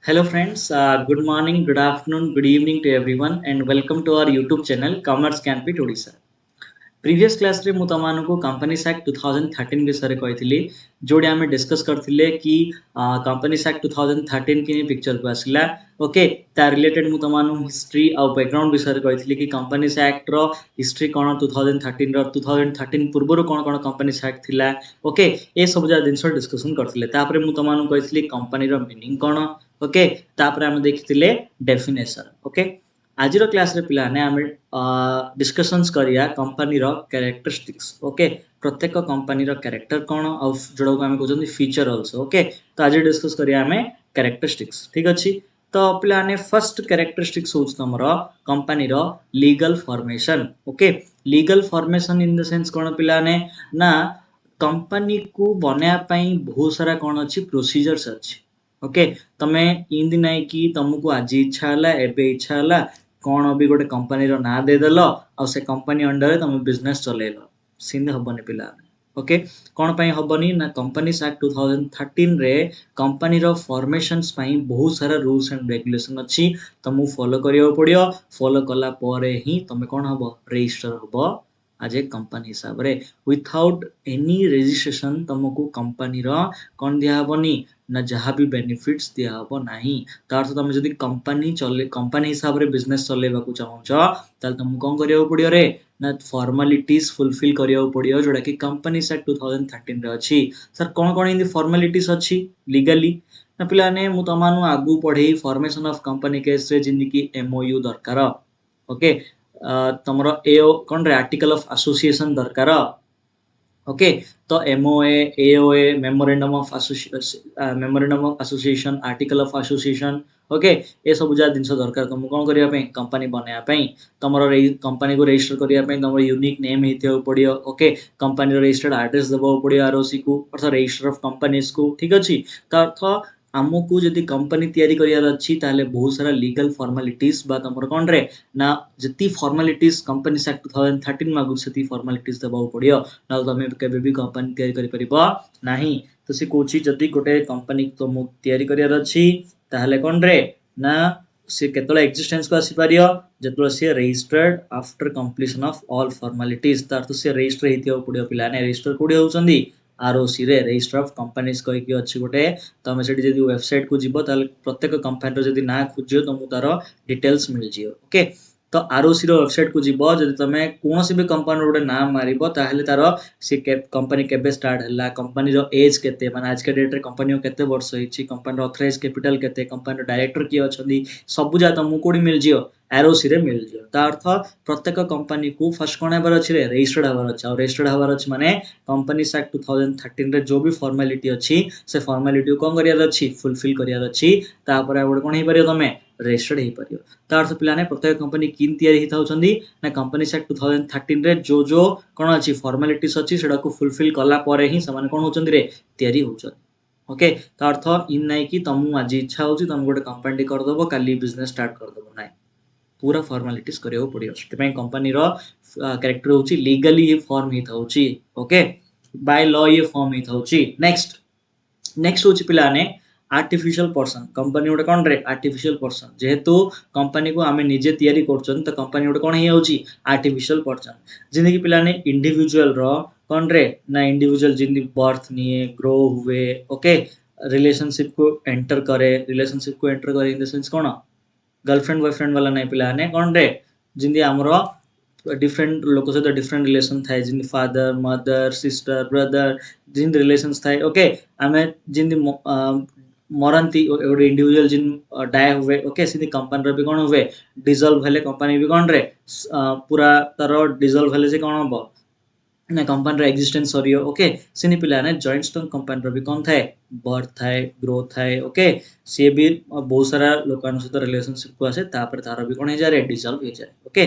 Hello friends, good morning, good afternoon, good evening to everyone and welcome to our YouTube channel Commerce Can Be Odisha. Previous class रे मु तमानकु companies act 2013 विषय कही जोड़ी आम discuss करथिले कि companies act 2013 की पिक्चर को आसला ओके ता रिलेटेड मु तमानु हिस्ट्री और बैकग्राउंड विषय कही कि कंपनीज एक्ट रो हिस्ट्री कौन 2013 रो 2013 पूर्व कौन कौन कंपनीज एक्ट थिला ओके ए सब जा जिनस डिस्कशन करथिले तापरे मु तमानु कहितली कंपनी रो मीनिंग कौन ओके तापरे हम देखिथिले डेफिनेशन ओके आज क्लास रे पिलाने आम डिस्कशंस करिया कंपनी रो कैरेक्टरिस्टिक्स ओके प्रत्येक कंपनी रो कैरेक्टर कौन और जोड़ा को आम कहते फीचर ऑल्सो ओके तो आज डिस्कस करिया आम कैरेक्टरिस्टिक्स ठीक अच्छी तो पिलाने फर्स्ट कैरेक्टरिस्टिक्स होउछ तमर कंपनी रो legal formation okay legal formation in the sense कौन पिलाने ना कंपनी को बनाया पई बहुत सारा कौन अच्छी प्रोसीजर्स अच्छी ओके तमे इंदी नहीं कि तुमको आज इच्छा है एबे इच्छा है कौन भी गोटे कंपनी ना देदेल आ से कंपनी अंडर तुम बिजनेस चलेल सिंधे हेनी पिला ओके कौन पाई हेनी ना कंपनीज एक्ट 2013 रे कंपनी रो फॉर्मेशंस पाई बहुत सारा रूल्स एंड रेगुलेशन अच्छी तुमको फॉलो करियो पड़ियो फॉलो कला परे ही तुम कौन हम रजिस्टर हम आज ए कंपनी हिसाब रे विथआउट एनी रजिस्ट्रेशन तुमको कंपनी रो कौन दिया हेनी ना जहाँ भी बेनिफिट्स दिया हम नाही तार तो तुम जदी कंपनी चले कंपनी हिसाब रे बिजनेस चलेबा को चाहूछ ताल तुमको कौन करियो पड़ियो रे ना फॉर्मालिटीज फुलफिल करियो पड़ियो जोड़ा कि कंपनी एक्ट 2013 रे अछि सर कौन कौन इन फॉर्मालिटीज अछि लीगली ना पिलाने मु तमानु आगु पढ़े फॉर्मेशन ऑफ कंपनी केस रे जिंदगी की एमओयू दरकार ओके तमरो एओ कौन रे आर्टिकल ऑफ एसोसिएशन दरकार ओके तो MOA AOA memorandum of association article of association okay ये सब जा जिनस दरकार तुम कौन करने कंपनी बनाया तुम कंपनी को रजिस्टर करने तुम यूनिक नेम हो पड़ो ओके कंपनी रजिस्टर्ड एड्रेस देवा पड़ो आरओसी को अर्थात रजिस्टर ऑफ कंपनीज को ठीक अच्छे तो अर्थ आमको जदि कंपनी तैयारी करार अच्छी ताले बहुत सारा लीगल फॉर्मालिटीज बा तुम कौन रे ना जी फॉर्मालिटीज कंपनी एक्ट 2013 मागु से फॉर्मालिटीज देवा पड़ो ना तुम केबे भी कंपनी तैयारी करि परिबो नाही तो से कोची जदि गोटे कंपनी तुम तैयारी करार अच्छी ताहले कौन रे ना से केतले एक्जिस्टेंस को आसी पारियो जतले से registered after completion of all formalities तार तो से रजिस्टर हेतियो पड़ियो पिला ने रजिस्टर कोडी होउचंदी आरओसी रे रजिस्टर ऑफ कंपनीज कहि कि अछि गोटे तमे सेठी जदि वेबसाइट को जिवो ताले प्रत्येक कंपनी रो जदि ना खोजियो तुमको तार डिटेल्स मिल जियो ओके तो आरओसी रो वेबसाइट को जिवो जदि तमे कोनोसी भी कंपनी गोटे नाम मारिबो ताहले तार से कंपनी केबे स्टार्ट हला कंपनी रो एज केते माने आज के डेट रे कंपनी को केते वर्ष होईची कंपनी रो ऑथराइज कैपिटल केते कंपनी रो डायरेक्टर किए अछंदी सब जा तुमको कोडी मिल जियो एरोसी रे मिल जियो ता अर्थ प्रत्येक कंपनी को फर्स्ट कोन हबार अछि रे रजिस्टर्ड हबार अछि और रजिस्टर्ड हबार अछि माने कंपनी एक्ट 2013 रे जो भी फॉर्मालिटी अछि से फॉर्मालिटी को कोन करियार अछि फुलफिल करियार अछि तापर गोटे कोन हे परियो तमे रजिस्टर्ड हे परियो ता अर्थ पिलाने प्रत्येक कंपनी किन तैयारी हिता होचंदी ना कंपनी एक्ट 2013 रे जो जो कोन अछि फॉर्मालिटीज अछि सेडा को फुलफिल कला परे ही समान कोन होचंदी रे तैयारी होचंदी ओके तो अर्थ इन नहीं कि तुम आज इच्छा होची तुम गोटे कंपनी कर दबो काली बिजनेस स्टार्ट कर दबो नाही पूरा फॉर्मालिटीज करियो पड़ियो से कंपनी रो कैरेक्टर होची लीगली ये फॉर्म हिता होची ओके बाय लॉ ये फॉर्म हिता होची नेक्स्ट नेक्स्ट होची पिलाने आर्टिफिशियल पर्सन कंपनी गोटे कौन रे आर्टिफिशियल पर्सन जेहेतु कंपनी को आम निजे तैयारी करछन तो कंपनी गोटे कौन होउची आर्टिफिशियल पर्सन जिंदगी पिलाने इंडिविजुअल रो कौन रे ना इंडिविजुअल जिंदगी बर्थ निये ग्रो हुए ओके रिलेशनशिप को एंटर करे इन द सेंस कौन गर्लफ्रेंड बॉयफ्रेंड वाला नहीं पिलाने कौन रे जिंदगी हमरो डिफरेंट लोक सहित डिफरेंट रिलेशन थाए जिन फादर मदर सिस्टर ब्रदर जिन रिलेशंस थाए ओके आमे जिन मरंती गोटे इंडिविजुअल जिन डाय हुए ओके सिंधी कंपनी भी कौन हुए डिजल्व हेले कंपनी भी कौन रे पूरा तार डिजल्व हेले से कौन हम ना कंपनी एक्जिस्टेंस सरियो ओके सिनी पिला ने जॉइंट स्टोन कंपनी भी कौन थाए बर्थ थाए ग्रोथ थाए ओके सी भी बहुत सारा लोक सहित रिलेशनशिप को आसे तापर तार भी कौन जाए डिजल्व हो जाए ओके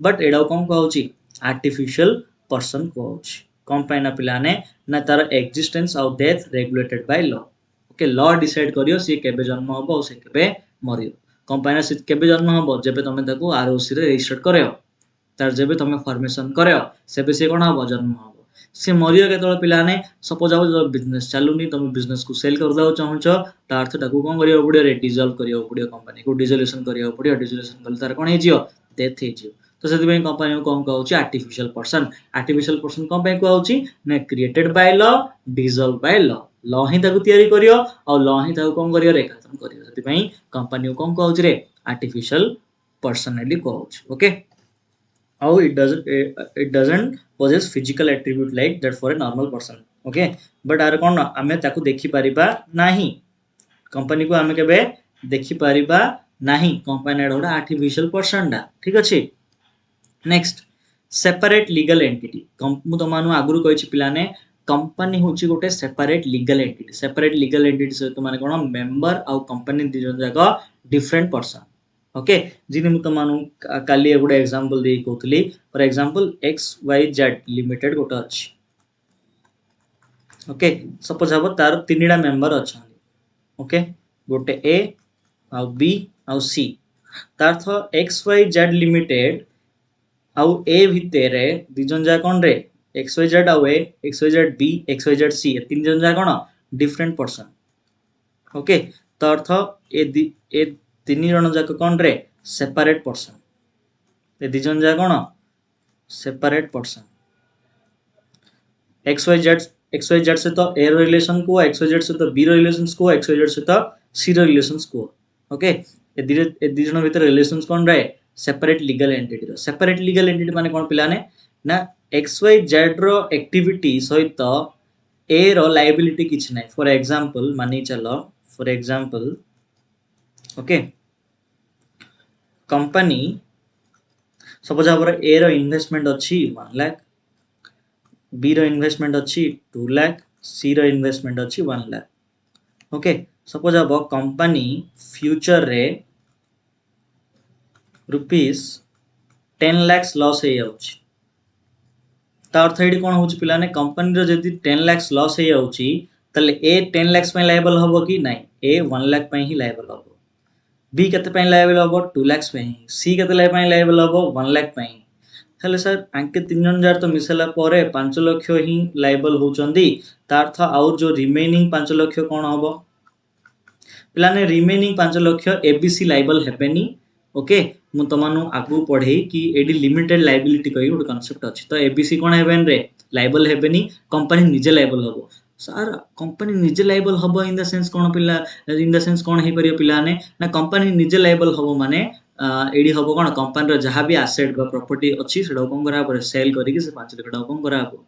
बट एडा कौन कहउची आर्टिफिशियल पर्सन कहउची कौन पाई ना पिला ने ना तार एक्जिस्टेंस और death regulated by law okay law decide करियो सी केबे जन्म हबो और से केबे मरियो कौन पाई ना से केबे जन्म हबो जेबे तमे ताको आरओसी रे रजिस्टर करयो तार जेबे तमे फॉर्मेशन करयो सेबे से कोन हबो जन्म हबो सी मरियो केतବେଳେ पिलाने सपोज आउ बिजनेस चालुनी तुम बिजनेस को सेल कर दाउ चाहूछ ता अर्थ ताकू कोन करियो पडियो रे डिसॉल्व करियो पडियो कंपनी को डिसोल्यूशन करियो पडियो डिसोल्यूशन कल तार कोन हे जियो डेथ हे जियो तो से कंपनी को कौन कहूँ आर्टिफिशियल पर्सन कौन पे कहूँ ना क्रिएटेड बाय ल डिसॉल्व बाय ल ही ताकू तयारी करियो और ल ही ताकू कौन करियो रे खत्म करियो से कंपनी को कौन कहूँ रे आर्टिफिशियल पर्सनली कहूँ okay how it doesn't possess physical attribute like that for a normal person okay but आर कोन आमे ताकू देखि परिबा नाही कंपनी को आमे केबे देखि परिबा नाही कंपनी एडा आर्टिफिशियल पर्सन डा ठीक अछि नेक्स्ट सेपरेट लीगल एंटिटी मु तमानु आगुरु कहिछि पिलाने कंपनी होछि गोटे सेपरेट लीगल एंटिटी सहित माने कोन मेंबर आउ कंपनी दिजन जाका डिफरेंट पर्सन ओके जिने मु तमानु काली एगुडा एग्जांपल दे कहतली फॉर एग्जांपल XYZ लिमिटेड गोटे अछि ओके सपोज हबो तार तीनटा मेंबर अछन ओके गोटे A आउ B आउ C तार्थ XYZ लिमिटेड आउ A भितरे दिजन जा कोन रे XYZ आउ A XYZ B XYZ C तीन जन जा कोन डिफरेंट पर्सन ओके तो अर्थ ए तीन जन जाक कोन रे सेपरेट पर्सन ए दिजन जा कोन सेपरेट पर्सन XYZ से तो A रिलेशन को XYZ से तो B रिलेशन को XYZ से तो C रिलेशन को ओके ए दिजन भीतर रिलेशंस कोन रे सेपरेट लीगल एंटिटी माने कोन पिलाने ना XYZ रो एक्टिविटी सहित A रो लायबिलिटी किछ नै फॉर एग्जांपल मानि चलो for example okay company suppose हमर A रो इन्वेस्टमेंट अछि 1 लाख B रो इन्वेस्टमेंट अछि 2 लाख C रो इन्वेस्टमेंट अछि 1 लाख ओके सपोज अब कंपनी फ्यूचर रे रुपीस 10 लाख लॉस हे जाउछि ता अर्थ एडी कोन होछि पिलाने कंपनी रो जदी 10 लाख लॉस हे जाउछि तले A 10 लाख पे लायबल हबो कि नै A 1 लाख पे ही लायबल हबो B केते पे लायबल हबो 2 लाख पे ही C केते पे लायबल हबो 1 लाख पे ही हेले सर आंके तीन जन जार तो मिसला परे 5 लाख ही लायबल होचंदी ता अर्थ और जो रिमेनिंग 5 लाख कोन हबो पिलाने रिमेनिंग 5 लाख ABC लायबल हेबेनी ओके मु तमानु आगु पढे कि एडी लिमिटेड लायबिलिटी कहि गोटे कांसेप्ट अछि तो ABC कोन हेबेन रे लायबल हेबेनी कंपनी निजे लायबल हबो सर कंपनी निजे लायबल हबो इन द सेंस कोन हे परियो पिलाने ना कंपनी निजे लायबल हबो माने एडी हबो कोन कंपनी रो जहां भी एसेट बा प्रॉपर्टी अछि सेडा कोन करा पर सेल करी कि से 5 लाख टाका कोन करा हबो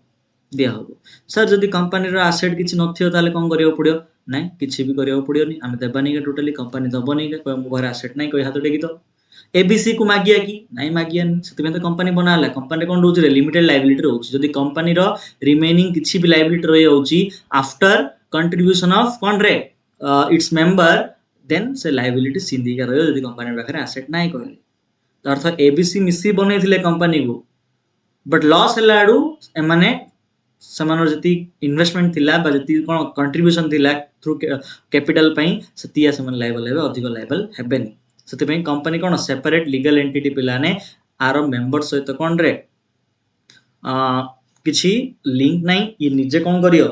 दिया हबो सर जदी कंपनी रो एसेट किछि नथियो ताले कोन करियो पडियो नै किछि भी करियो पडियो नि आमे देबानी के टोटली कंपनी दबनी के कोइ मोबाइल एसेट नै कोइ हाथ टेकी तो ABC को मागिया कि नहीं मागिया से तो कंपनी बनाला कंपनी कोन रोज रे लिमिटेड लायबिलिटी रोज जदी कंपनी रो रिमेनिंग किछि भी लायबिलिटी रही होची आफ्टर कंट्रीब्यूशन ऑफ कोन रे इट्स मेंबर देन से लायबिलिटी सिंधी का रही जदी कंपनी पाखरे एसेट नाही कहले तो अर्थ ABC मिसी बनेथिले कंपनी को बट लॉस हलाडू माने समानर जति इन्वेस्टमेंट थिला बा जति कोन कंट्रीब्यूशन थिला थ्रू कैपिटल पई सतिया समान लायबल हेबे अधिक लायबल हेबेनी सते पई कंपनी कोन सेपरेट लीगल एंटिटी पिलाने आरो मेंबर सहित कोन रे किछि लिंक नाही ये निजे कोन करियो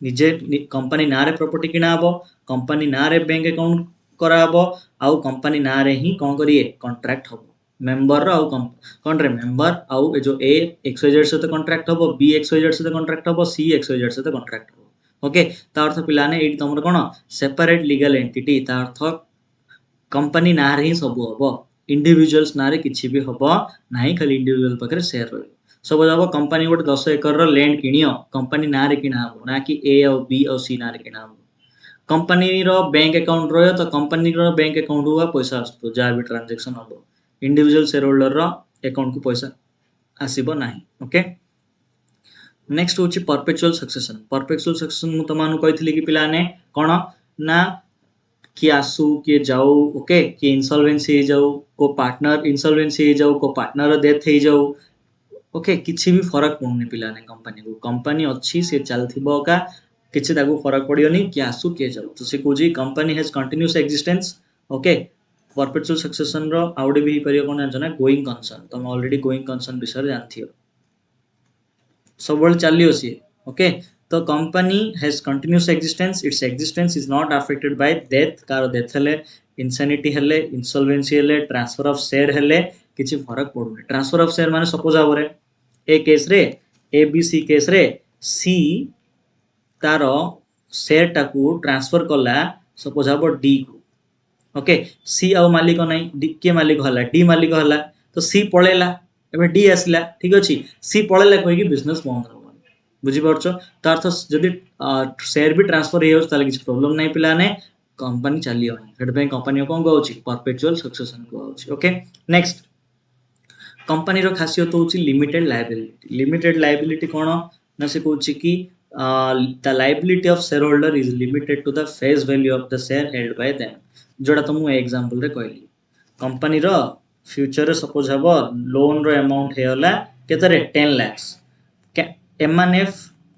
निजे कंपनी नारे प्रॉपर्टी किना हबो कंपनी नारे बैंक अकाउंट करा हबो आउ कंपनी नारे ही कोन करिए कॉन्ट्रैक्ट हबो मेंबर आउ कोन रे मेंबर आउ जो A XYZ से कॉन्ट्रैक्ट हबो B XYZ से कॉन्ट्रैक्ट हबो C XYZ से कॉन्ट्रैक्ट हबो ओके ता अर्थ पिलाने एडी तमर कोन सेपरेट लीगल एंटिटी ता अर्थ कंपनी नारे ही सब हबो इंडिविजुअल्स नारे किछि भी हबो नाही खाली इंडिविजुअल पकरे शेयर रही सब जब कंपनी गोटे 10 एकर रो लैंड किनियो कंपनी नारे किना हबो ना कि A और B और C नारे किना हबो कंपनी रो बैंक अकाउंट रयो तो कंपनी रो बैंक अकाउंट हुआ पैसा आसतो जा भी ट्रांजैक्शन हबो इंडिविजुअल शेयर होल्डर रो अकाउंट को पैसा आसीबो नाही ओके नेक्स्ट होची परपेचुअल सक्सेशन मु तमानु कहितली कि पिलाने कोन ना कि आसु कि जाऊ ओके कि इंसॉल्वेंसी हे जाऊ को पार्टनर इंसॉल्वेंसी हे जाऊ को पार्टनर डेथ हे जाऊ ओके किछि भी फरक पड़ुनी पिलाने कंपनी अच्छी से चलथिबो का किछि ताकू फरक पड़ियोनी कि आसु के जाऊ तो से कोजी company has continuous existence okay perpetual succession रो आउडे भी परियो कोन जाना गोइंग कंसर्न तुम ऑलरेडी गोइंग कंसर्न विषय जानथियो सब चली सी ओके तो company has continuous existence its existence is not affected by death कार डेथ हेले इनसेनिटी हेले इंसॉल्वेंसी हेले ट्रांसफर ऑफ शेयर हेले किछि फरक पड़ुनी ट्रांसफर ऑफ शेयर माने सपोज आबरे ए केस रे ए बी सी केस रे सी तार शेयर टाकू ट्रांसफर कला सपोज आबो डी को ओके सी आउ मालिक नहीं डी के मालिक हला डी मालिक हला तो सी पळेला एबे डी आसला ठीक अछि सी पळेला कोइ कि बिजनेस बंद हो बुझी पारछो त अर्थ जदि शेयर भी ट्रांसफर हो ताले किछ प्रॉब्लम नहीं पिला ने कंपनी चली हो हेड पे कंपनी कोन कहउछि परपेचुअल सक्सेशन कहउछि ओके नेक्स्ट कंपनी रो खासियत होछि लिमिटेड लायबिलिटी कोन ना से कहउछि कि the liability of shareholder is limited to the face value of the share held by them जोड़ा तुम एग्जांपल रे कहली कंपनी रो फ्यूचर रे सपोज हबो लोन रो अमाउंट हेला केते रे 10 लाख एमएनएफ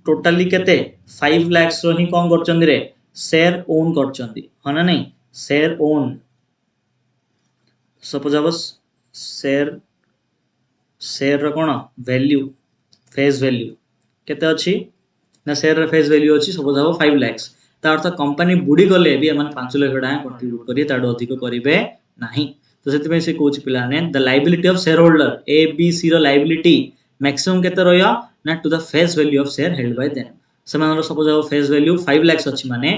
टोटली केते 5 लाख रो ही कोन करचंदी रे शेयर ओन करचंदी हना नहीं शेयर ओन सपोज हबो शेयर शेयर रो कोन वैल्यू फेस वैल्यू केते अछि ना शेयर रो फेस वैल्यू अछि सपोज हबो 5 लाख ता अर्थ कंपनी बुडी गले भी एमन 5 लाख डा कंट्रीब्यूट करी ताडो अधिक करिवे नाही तो सेति पे से कोच पिला ने the liability of shareholder A B C रो लायबिलिटी मैक्सिमम केते रहयो ना to the face value of share held by them समान सपोज हबो फेस वैल्यू 5 लाख अछि माने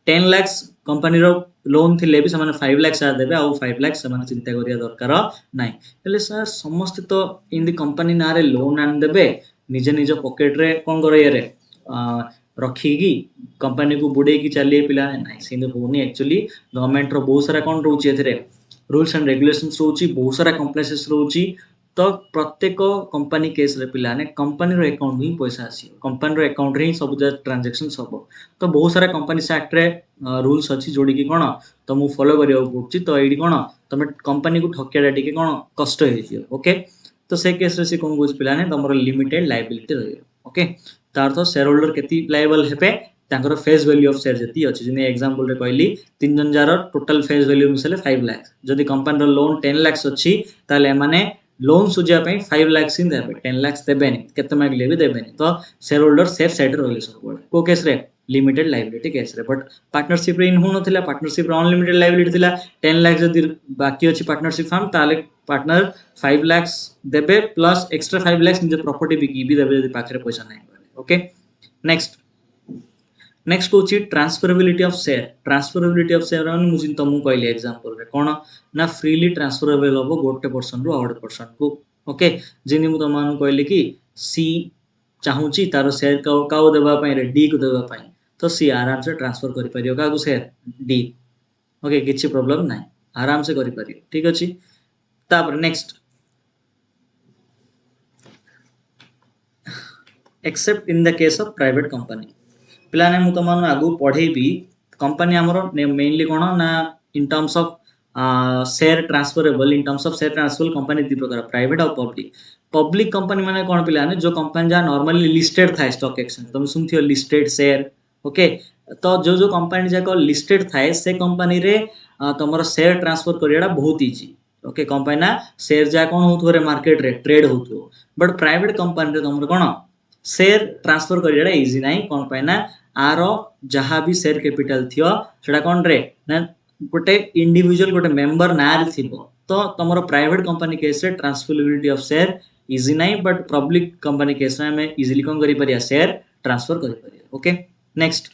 10 लाख कंपनी रो लोन थिले भी समान 5 लाख आ देबे आ 5 लाख समान चिंता करिया दरकार नाही हेले सर समस्त तो इन द कंपनी ना रे लोन आन देबे निजे निजे पॉकेट रे कोन करे रे रखी की कंपनी को बुडे की चलिए पिला नहीं सिंध होनी एक्चुअली गवर्नमेंट रो बहुत सारा कोन रहउची एथरे रूल्स एंड रेगुलेशंस रहउची बहुत सारा कॉम्प्लेक्सेस रहउची तो प्रत्येक कंपनी केस रे पिला ने कंपनी रो अकाउंट ही पैसा आसी कंपनी रो अकाउंट रे सब ट्रांजैक्शन सब तो बहुत सारा कंपनी एक्ट रे रूल्स अछि जोडी की कोन तो मु फॉलो करियो पड़ची तो एडी कोन तमे कंपनी को ठकिया टिके कोन कष्ट हे जियो ओके तो से केस रे से कोन बुझ पिला ने तमरो लिमिटेड लायबिलिटी रहयो ओके तार तो शेयर होल्डर केती लायबल हेबे तांकर फेस वैल्यू ऑफ शेयर जति अछि जिने एग्जांपल रे कहली तीन जन जार टोटल फेस वैल्यू मिसले 5 लाख जदि कंपनी रो लोन 10 लाख अछि ताले माने लोन सुजिया पे 5 लाख सिन देबे 10 लाख देबेनी केते मागले भी देबेनी तो शेयर होल्डर सेफ साइड रहले सब को केस रे लिमिटेड लायबिलिटी केस रे बट पार्टनरशिप रे इन होनो थिला पार्टनरशिप रे अनलिमिटेड लायबिलिटी थिला 10 लाख जदि बाकी अछि पार्टनरशिप फर्म ताले पार्टनर 5 लाख देबे प्लस एक्स्ट्रा 5 लाख निजे प्रॉपर्टी बिकी भी देबे जदि पाखरे पैसा नै ओके नेक्स्ट होची ट्रांसफरेबिलिटी ऑफ शेयर मुझे तुमको कहली एग्जांपल रे कोन ना फ्रीली ट्रांसफरेबल होबो गोटे पर्सन रु आउट पर्सन को ओके जिनि मु तुमन कहली कि सी चाहूची तार शेयर काउ देबा पई रे डी को देबा पई तो सी आराम से ट्रांसफर करि परियो का को शेयर डी ओके किछि प्रॉब्लम नाही आराम से करि परियो ठीक अछि तापर next accept in the case of private company पिलाने मु तमन आगु पढे भी कंपनी हमरो मेनली कोन ना in terms of share transferable in terms of share transferable company दी प्रकार प्राइवेट और पब्लिक कंपनी माने कोन पिलाने जो कंपनी जा नॉर्मली लिस्टेड थाए स्टॉक एक्सचेंज तुम सुनथियो लिस्टेड शेयर ओके तो जो कंपनी जाको लिस्टेड थाए से कंपनी रे तमरो शेयर ट्रांसफर करियाडा बहुत इजी ओके कंपनी ना शेयर जा कोन होथो रे मार्केट रे ट्रेड होथो बट प्राइवेट कंपनी रे तमरो कोन शेयर ट्रांसफर करियाडा इजी नाही कोन पाए ना आरो जहाँ भी शेयर कैपिटल थियो सेटा कोन रे ना गोटे इंडिविजुअल गोटे मेंबर ना रे थिबो तो तमरो प्राइवेट कंपनी केस रे ट्रांसफरेबिलिटी ऑफ शेयर इजी नाही बट पब्लिक कंपनी केस रे हमें इजीली कोन करि परिया शेयर ट्रांसफर करि परिया okay next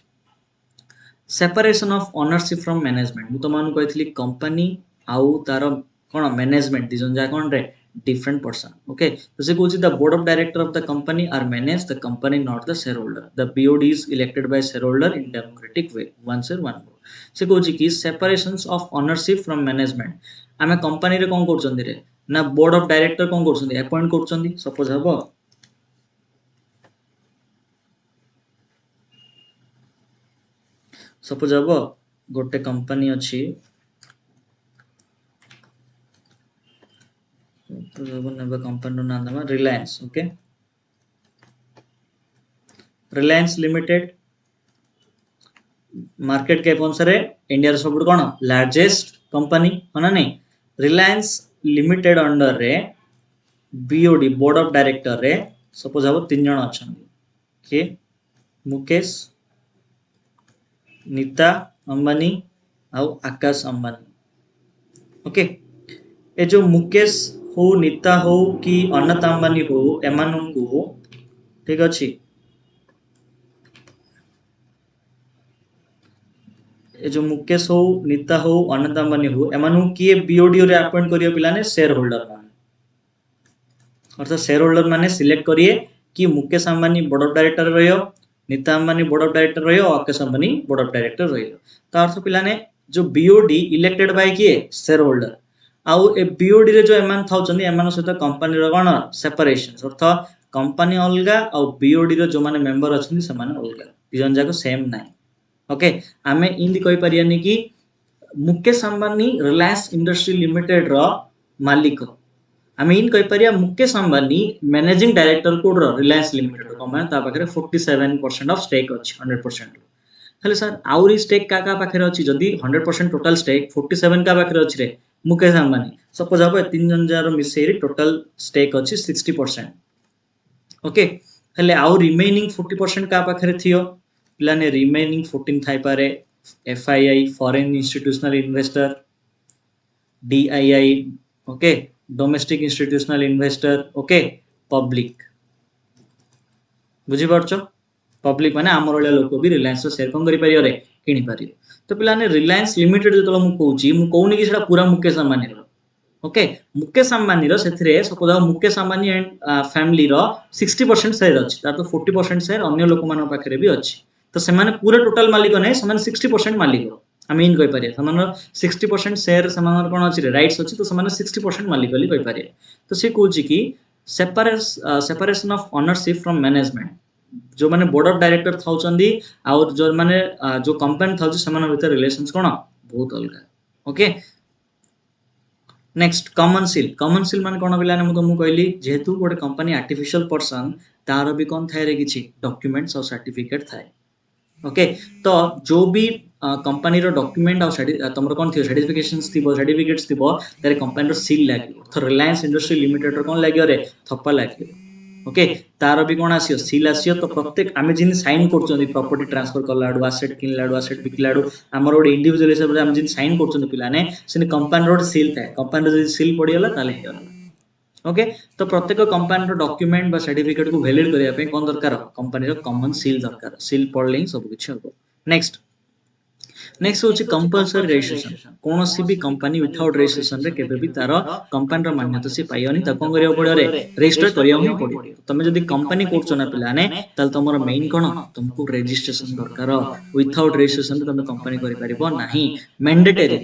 separation of ownership from management मु तो मानु कहथली कंपनी आउ तार कोन मैनेजमेंट दिजन जा कोन रे different person okay so se goes the board of director of the company are manage the company not the shareholder the board is elected by shareholder in democratic way one share one vote se goes ki separations of ownership from management ame company रे कोन करचंदी रे ना board of director कोन करचंदी appoint करचंदी suppose हबो गोटे company अछि तो नेबे कंपनी ना नाम Reliance okay Reliance limited market cap अनुसार इंडिया रे सब कोन लार्जेस्ट कंपनी होना नहीं रिलायंस लिमिटेड अंडर रे बीओडी बोर्ड ऑफ डायरेक्टर रे सपोज हम 3 जन अच्छा किए मुकेश नीता अंबानी आउ आकाश अंबानी ओके ए जो मुकेश हो नीता हो कि अनंत अंबानी हो एमानंकु ठीक अच्छी ए जो मुकेश हो नीता हो अनंत अंबानी हो एमानंकु किए बीओडी रे अपॉइंट करियो पिलाने शेयर होल्डर माने अर्थात शेयर होल्डर माने सिलेक्ट करिए कि Mukesh Ambani board of director रहियो Nita Ambani board of director रहियो Akash Ambani board of director रहियो तो अर्थ पिलाने जो बीओडी इलेक्टेड बाय किए शेयर होल्डर आउ ए बीओडी रे जो एमान थाउचंदी एमान सहित कंपनी रो कोन सेपरेशन अर्थ कंपनी अलगा आउ बीओडी रो जो माने मेंबर अछंदी से माने अलगा दिजन जाको सेम नाही ओके आमे इंदी कहि परियानी कि मुकेश अंबानी रिलायंस इंडस्ट्री लिमिटेड रो मालिक आम इन कहीपर मुकेश अंबानी मैनेजिंग डायरेक्टर कोड रिलायंस लिमिटेड कंपनी पाखे 47% ऑफ स्टेक अच्छी 100% हेले सर आउरी स्टेक का पाखे अच्छी जदि 100% टोटल स्टेक 47 का पाखे अच्छी रे मुकेश अंबानी सपोज हम 3 जन जार मिसेई टोटल स्टेक अच्छी 60% ओके हेले आउ रिमेनिंग 40% का पाखे थियो पिलाने रिमेनिंग 14 थाई पारे FII foreign institutional investor DII okay domestic institutional investor okay public बुझी पारछ पब्लिक माने आमर वाला लोक भी रिलायंस शेयर कोन करि परियो रे किनि परियो तो पिलाने रिलायंस लिमिटेड जतलो मु कहूची मु कहूनी कि सेटा पूरा मुकेश अंबानी रो ओके मुकेश अंबानी रो सेथिरे suppose Mukesh Ambani and family रो 60% शेयर अछि तार तो 40% शेयर अन्य लोक मान पाखरे भी अछि तो से माने पूरा टोटल मालिक नै से माने 60% मालिक आम इन कहि पारे समान 60% शेयर समान कोन अछि राइट्स अछि तो समान 60% मालिक ବୋଲି कहि पारे तो से कहूची कि separation of ownership from management जो माने बोर्ड ऑफ डायरेक्टर थाउचंदी और जो माने जो कंपनी थाउची समान भीतर रिलेशंस कोन बहुत अलगा ओके नेक्स्ट कॉमन सील माने कोन बिलाने मु कहली जेहेतु गोटे कंपनी आर्टिफिशियल पर्सन तार भी कोन थाए रे किछि डॉक्यूमेंट्स और सर्टिफिकेट थाए ओके तो जो भी कंपनी रो डॉक्यूमेंट और तुमरो कोन थियो सर्टिफिकेशंस थिबो सर्टिफिकेट्स थिबो तारे कंपनी रो सील लागियो तो रिलायंस इंडस्ट्री लिमिटेड रो कोन लागियो रे थप्पा लागियो ओके तार भी कोन आसियो सील आसियो तो प्रत्येक आमे जिन साइन करचोंदी प्रॉपर्टी ट्रांसफर करलाडू एसेट किनलाडू एसेट बिकलाडू हमर ओड इंडिविजुअल हिसाब रे हम जिन साइन करचोंदी पिलाने सेने कंपनी रो सील थाए कंपनी रो सील पडियला ताले हेला ओके तो प्रत्येक कंपनी रो डॉक्यूमेंट बा सर्टिफिकेट को वैलिड करिया पे कोन दरकार कंपनी रो कॉमन सील दरकार सील पडले ही सब किछ हो नेक्स्ट होची कंपलसरी रजिस्ट्रेशन कोनोसी भी कंपनी विथआउट रजिस्ट्रेशन रे केबे भी तार कंपनी रो मान्यता से पाइयोनी त कोन करिया पडियो रे रजिस्टर करिया ही पडियो तमे जदी कंपनी करछो ना पिलाने तल तमरो मेन कोन तुमको रजिस्ट्रेशन दरकार विथआउट रजिस्ट्रेशन तमे कंपनी करि परिबो नाही मैंडेटरी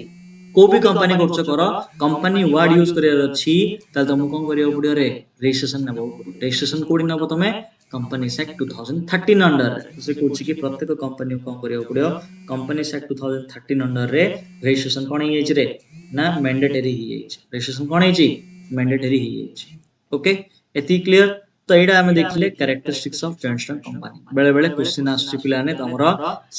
को भी कंपनी करछो करो कंपनी वर्ड यूज करिया अछि तल तुमको कोन करिया पडियो रे रजिस्ट्रेशन नबो रजिस्ट्रेशन कोड नबो तमे कंपनी एक्ट 2013 अंडर से कहूची कि प्रत्येक कंपनी को करिया पडियो कंपनी एक्ट 2013 अंडर रे रजिस्ट्रेशन कोन हे रे ना मैंडेटरी ही रजिस्ट्रेशन कोन हे मैंडेटरी ही ओके एती क्लियर तो एडा हमें देखले characteristics of joint stock company बेले बेले क्वेश्चन आसी पिलाने तमरो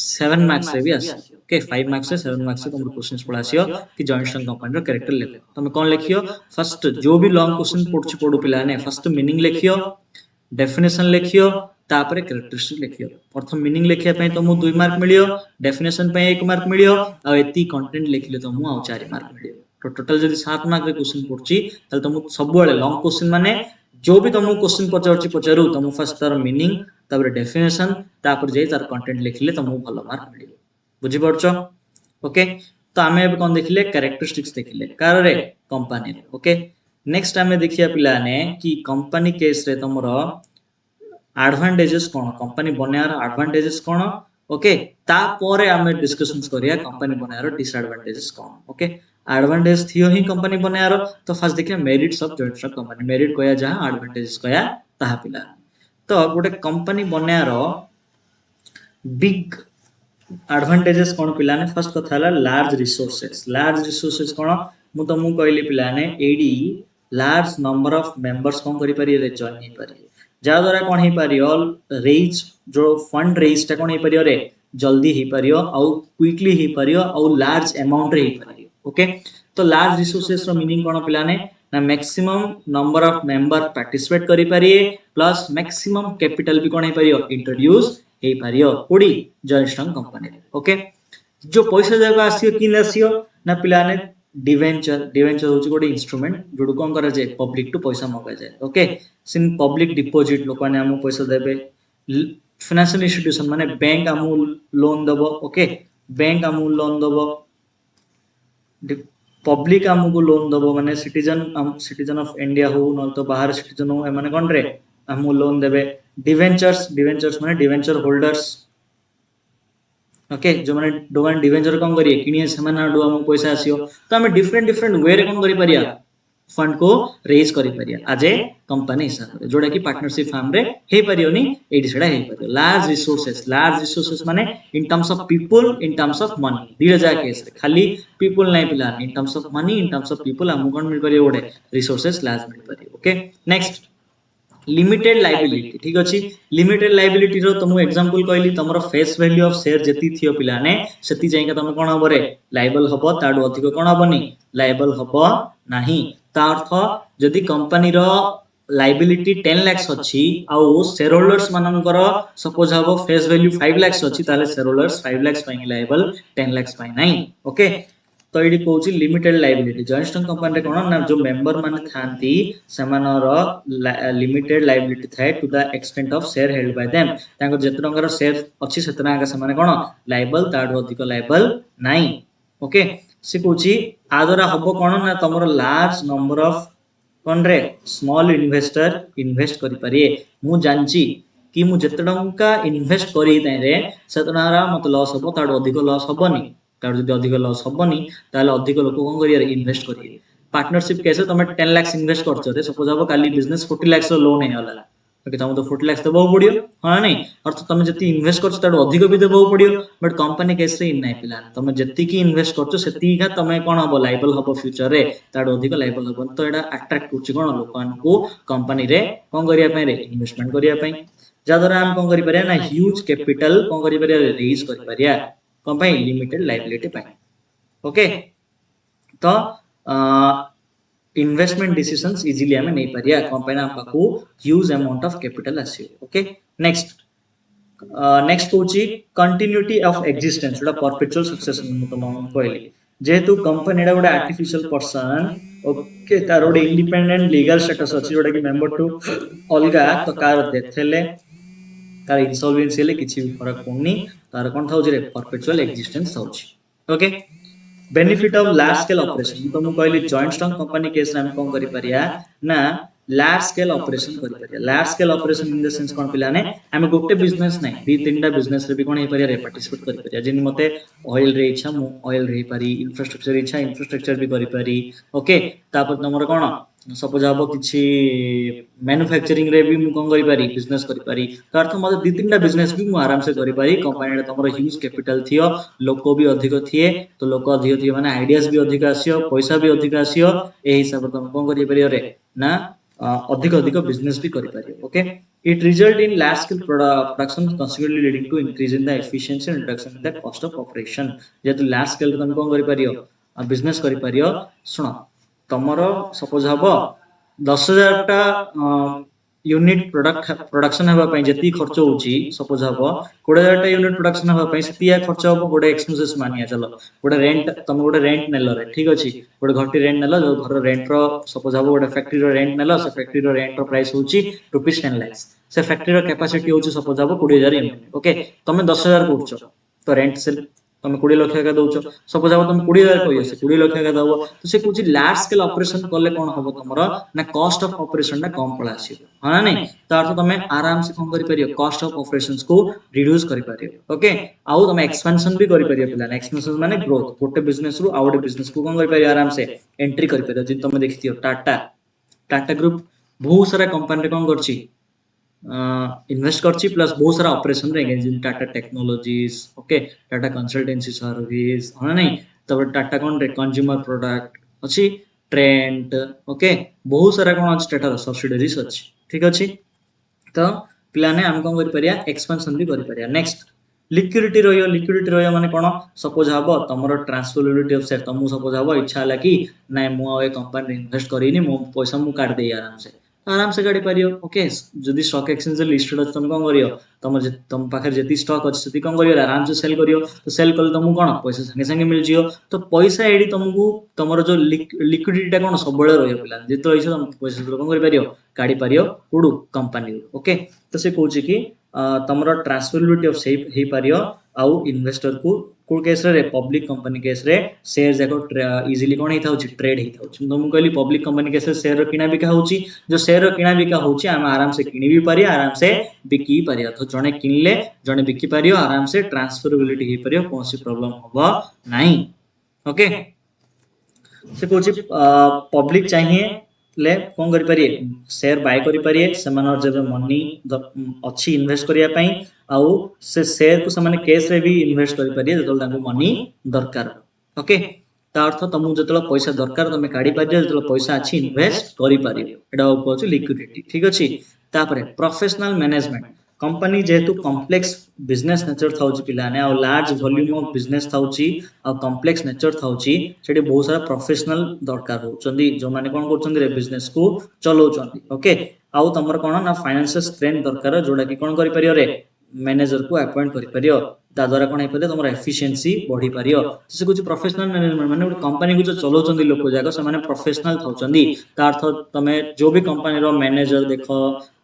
7 मार्क्स से भी आसी ओके 5 मार्क्स से 7 मार्क्स से तमरो क्वेश्चंस पढासियो कि जॉइंट स्टॉक कंपनी रो कैरेक्टर लिखो तमे कोन लिखियो फर्स्ट जो भी लॉन्ग क्वेश्चन पढु पिलाने फर्स्ट मीनिंग लिखियो डेफिनेशन लिखियो तापरे कैरेक्टरिस्टिक लिखियो प्रथम मीनिंग लिखिया पय तमु 2 मार्क मिलियो डेफिनेशन पय 1 मार्क मिलियो आ एती कंटेंट लिखले तमु आ 4 मार्क मिलियो तो टोटल जदी 7 मार्क रे क्वेश्चन पढछि तल तमु सब बेले लॉन्ग क्वेश्चन माने जो भी तमु क्वेश्चन पचारू तमु फर्स्ट तार मीनिंग तापर डेफिनेशन तापर जे तार कंटेंट लिखले तमु भलो मार्क मिलियो बुझि पड़छो ओके तो आमे अब कोन देखिले कैरेक्टरिस्टिक्स देखिले कार रे कंपनी ओके नेक्स्ट आमे देखिया पिलाने कि कंपनी केस रे तमरो एडवांटेजेस कोन कंपनी बनायार एडवांटेजेस कोन ओके तापरे आमे डिस्कशंस करिया कंपनी बनायार डिसएडवांटेजेस कोन ओके एडवांटेज थियो ही कंपनी बनायार तो फर्स्ट देखिया merits of joint stock company merit कया जहां एडवांटेजेस कया ताहा पिला तो गोटे कंपनी बनायार बिग एडवांटेजेस कोन पिलाने फर्स्ट कथा हला लार्ज रिसोर्सेस कोन मु तो मु कहली पिलाने एडी लार्ज नंबर ऑफ मेंबर्स कोन करि पारि रे जॉइन ही पारि जा द्वारा कोन ही पारियो रेज जो फंड रेज ता कोन ही पारियो रे जल्दी ही पारियो और क्विकली ही पारियो और लार्ज अमाउंट रे ही पारियो ओके तो लार्ज रिसोर्सेस रो मीनिंग कोन पिलाने ना maximum number of member participate करि पारिए प्लस मैक्सिमम कैपिटल भी कोन हे पारियो इंट्रोड्यूस हे पारियो कोडी जॉइंटस्टोन कंपनी ओके जो पैसा जाक आसियो किन आसियो ना पिलाने डिवेंचर डिवेंचर होची गोटे इंस्ट्रूमेंट जोडु कोन करा जाय पब्लिक टू पैसा मगा जाय ओके सिन पब्लिक डिपॉजिट लोक माने हमु पैसा देबे फाइनेंशियल इंस्टीट्यूशन माने बैंक हमु लोन दबो ओके बैंक हमु लोन दबो पब्लिक हमको लोन दबो माने सिटीजन ऑफ इंडिया हो न तो बाहर सिटीजन हो माने कोन रे हमको लोन देबे डिवेंचर्स माने डिवेंचर होल्डर्स ओके जो माने दोगान डिवेंचर कोन करिए किनिए से माने डो हमको पैसा आसियो तो हम डिफरेंट डिफरेंट वे रे कोन करि परिया फंड को रेज करि परिया आज ए कंपनी हिसाब रे जोडा कि पार्टनरशिप फार्म रे हे परियोनी एडी सेडा हे परियो लार्ज रिसोर्सेस माने इन terms of people in terms of money दीडा जा केस रे खाली पीपल नै पिला इन terms of money in terms of people हम कोन मिल परियो ओडे रिसोर्सेस लार्ज मिल परियो ओके नेक्स्ट लिमिटेड लायबिलिटी ठीक अछि लिमिटेड लायबिलिटी रो तुम एग्जांपल कहली तमरो फेस वैल्यू ऑफ शेयर जति थियो पिलाने सेति जायका तुम कोन हबरे लायबल हबो ताडो अधिक कोन हबनी लायबल हबो नाही ता अर्थ जदि कंपनी रो लायबिलिटी 10 लाख अछि आ शेयर होल्डर्स मानकर सपोज हबो फेस वैल्यू 5 लाख अछि ताले शेयर होल्डर्स 5 लाख पई लायबल 10 लाख पई नाही ओके तो ये कहूँ लिमिटेड लायबिलिटी जॉइंटस्टोन कंपनी कोन ना जो मेंबर माने थांती सेमानर लिमिटेड लायबिलिटी थाए to the extent of share held by them तांको जेते टंगर शेयर अछि सेते टंका से माने कोन लायबल ताडो अधिक लायबल नाही ओके से कहूँ आदरा हबो कोन ना तमरो लार्ज नंबर ऑफ कोन रे स्मॉल इन्वेस्टर इन्वेस्ट करि पारिए मु जानची कि मु जेते टंका इन्वेस्ट करि ताई रे सेते टंका मत लॉस हबो ताडो अधिक लॉस हबोनी तार जदि अधिक लॉस हबनी ताले अधिक लोक कोन करिया इन्वेस्ट करिए पार्टनरशिप कैसे तुम 10 लाख इन्वेस्ट करछो रे सपोज अब काली बिजनेस 40 लाख लोन हे होला ओके तुम तो 40 लाख देबो पड़ियो हां नहीं अर्थ तुम जति इन्वेस्ट करछो ताडो अधिक भी देबो पड़ियो बट कंपनी केस रे नै पिला तुम जति की इन्वेस्ट करछो सेति का तुम कोन हबो लायबल हबो फ्यूचर रे ताडो अधिक लायबल हबो तो एडा अट्रैक्ट करछि कोन लोकन को कंपनी रे कोन करिया पय रे इन्वेस्टमेंट करिया पय जादरा हम कोन करि परिया ना ह्यूज कैपिटल कोन करि परिया रेज करि परिया कंपनी लिमिटेड लायबिलिटी पाए ओके तो इन्वेस्टमेंट डिसीजंस इजीली हमें नहीं परिया कंपनी हम पाखु ह्यूज अमाउंट ऑफ कैपिटल आसीयो ओके नेक्स्ट नेक्स्ट होची कंटिन्यूटी ऑफ एक्जिस्टेंस एटा परपेचुअल सक्सेशन मु तुम कहली जेहेतु कंपनी एटा गोटे आर्टिफिशियल पर्सन ओके तार गोटे इंडिपेंडेंट लीगल स्टेटस अछि जोटा कि मेंबर टू अलगा तो कार डेथ हेले तार इंसॉल्वेंसी हेले किछि भी फरक पड़नी तार कोन थाउ जे परपेचुअल एक्जिस्टेंस थाउची okay benefit of large scale operation तो मु कहली जॉइंटस्टोन कंपनी केस हम कोन करि परिया ना लार्ज स्केल ऑपरेशन करि परिया large scale operation in the sense कोन पिलाने हम गोटे बिजनेस नै दी तीनटा बिजनेस रे भी कोन हे परिया रे पार्टिसिपेट करि परिया जिन मते ऑयल रे इच्छा मु ऑयल रे पारी इंफ्रास्ट्रक्चर इच्छा इंफ्रास्ट्रक्चर भी करि पारी ओके तापर तमरो कोन सपोज हबो किछि मैन्युफैक्चरिंग रे भी मु कोन करि पारी बिजनेस करि पारी तो अर्थ मते दी तीनटा बिजनेस भी मु आराम से करि पारी कंपनी रे तमरो ह्यूज कैपिटल थियो लोक भी अधिक थिए तो लोक अधिक थिए माने आइडियाज भी अधिक आसियो पैसा भी अधिक आसियो ए हिसाब तुम कोन करि पारियो रे ना अधिक अधिक बिजनेस भी करि पारियो okay it result in large scale production consequently leading to increase in the efficiency and reduction in the cost of operation जेतु लार्ज स्केल तुम कोन करि पारियो बिजनेस करि पारियो सुनो तमरो सपोज हबो 10000 टा यूनिट प्रोडक्शन हेबा पई जति खर्च होची सपोज हबो 20000 टा यूनिट प्रोडक्शन हेबा पई सतिया खर्च हबो गोटे एक्सपेंसेस मानिया चलो गोटे रेंट तुम गोटे रेंट नेलो रे ठीक अछि गोटे घरटी रेंट नेलो जो घर रेंट रो सपोज हबो गोटे फैक्ट्री रो रेंट नेलो से फैक्ट्री रो रेंट रो प्राइस होची रुपीस 10 लाख से फैक्ट्री रो कैपेसिटी होची सपोज हबो 20000 यूनिट ओके तुम 10000 करछो तो रेंट से तुम 20 लाख का दउछो सपोज अब तुम 20000 कहियो से 20 लाख का दबो तो से कुछ लार्ज स्केल ऑपरेशन करले कोन हबो तमरो ना कॉस्ट ऑफ ऑपरेशन ना कम पड़ा आसीबो हां नहीं तो अर्थ तुम आराम से कोन करि परियो कॉस्ट ऑफ ऑपरेशंस को रिड्यूस करि परियो ओके आउ तुम एक्सपेंशन भी करि परियो प्लान एक्सपेंशन माने ग्रोथ गोटे बिजनेस रु आउट बिजनेस को कोन करि परियो आराम से एंट्री करि परियो जे तुम देखितियो टाटा ग्रुप बहुत सारा कंपनी रे कोन करछि इन्वेस्ट करछि प्लस बहुत सारा ऑपरेशन रे engage in Tata technologies okay Tata consultancy service हां नहीं तब टाटा कोन रे कंज्यूमर प्रोडक्ट अछि ट्रेंड ओके बहुत सारा कोन अछि टाटा सब्सिडियरीज अछि ठीक अछि तो प्लान हम कोन करि परिया एक्सपेंशन भी करि परिया नेक्स्ट लिक्विडिटी रहियो माने कोन सपोज हबो तमरो transferability of share Tamu suppose हबो इच्छा हला कि नै मु ए कंपनी इन्वेस्ट करिनी मो पैसा मु काट देई आराम से काटी पारियो ओके जदी स्टॉक एक्सचेंज लिस्टेड अछि तुम कोन करियो तुम पाखे जेती स्टॉक अछि सेती कोन करियो आराम से सेल करियो तो सेल कल तुमु कोन पैसा संगे संगे मिल जियो तो पैसा एडी तुमको तमरो जो लिक्विडिटी कोन सब बळे रहियो पिला जेतो इछ तुम पैसा कोन करि पारियो काटी पारियो कुडू कंपनी ओके तो से कहूची कि तमरो ट्रांसफरेबिलिटी ऑफ सेफ हे पारियो आउ इन्वेस्टर को को केस रे पब्लिक कंपनी केस रे शेयर जाको इजीली कोन हेता होची ट्रेड हेता होची तो मु कहली पब्लिक कंपनी केस रे शेयर किना बिका होची जो शेयर किना बिका होची हम आराम से किनी भी पारिया आराम से बिकी पारिया तो जने किनले जने बिकी पारियो आराम से ट्रांसफरेबिलिटी हे पारियो कोनसी प्रॉब्लम होबा नाही ओके से कहूची पब्लिक चाहिए ले कोन करि पारिए शेयर बाय करि पारिए समान जब मनी अछि इन्वेस्ट करिया पई आउ से शेयर को समान केस रे भी इन्वेस्ट करि पारिए जतल ताको मनी दरकार ओके ता अर्थ तुम जतल पैसा दरकार तुम काढी पारिए जतल पैसा अछि इन्वेस्ट करि पारिए एडा कहूची लिक्विडिटी ठीक अछि तापरे प्रोफेशनल मैनेजमेंट कंपनी जेहेतु कॉम्प्लेक्स बिजनेस नेचर थाउची पिलाने और लार्ज वॉल्यूम ऑफ बिजनेस थाउची और कॉम्प्लेक्स नेचर थाउची सेठी बहुत सारा प्रोफेशनल दरकार होचंदी जो माने कोन करचंदी रे बिजनेस को चलोचंदी ओके आउ तमर कोन ना फाइनेंशियल स्ट्रेंथ दरकार जोडा कि कोन करि परियो रे मैनेजर को अपॉइंट करि परियो ता द्वारा कोन हेपले तमर एफिशिएंसी बढ़ी पारियो से कुछ प्रोफेशनल मैनेजमेंट माने कंपनी को जो चलोचंदी लोक जागा से माने प्रोफेशनल थाउचंदी ता अर्थ तमे जो भी कंपनी रो मैनेजर देखो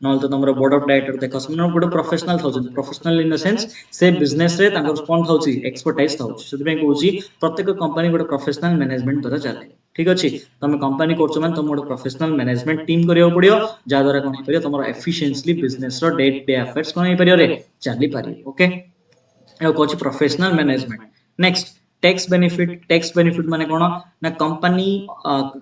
नल तो तमरो बोर्ड ऑफ डायरेक्टर देखो से गोटे प्रोफेशनल थाउचंदी प्रोफेशनल इन द सेंस से बिजनेस रे तांकर कोन थाउची एक्सपर्टाइज थाउची सेति पे कहूची प्रत्येक कंपनी गोटे प्रोफेशनल मैनेजमेंट द्वारा चले ठीक अछि तमे कंपनी करछो मान तम गोटे प्रोफेशनल मैनेजमेंट टीम करियो पड़ियो जा द्वारा कोन परियो तमरो एफिशिएंटली बिजनेस रो डे टू डे अफेयर्स कोन परियो रे चली पारियो ओके ए कहूची professional management next tax benefit माने कोन ना कंपनी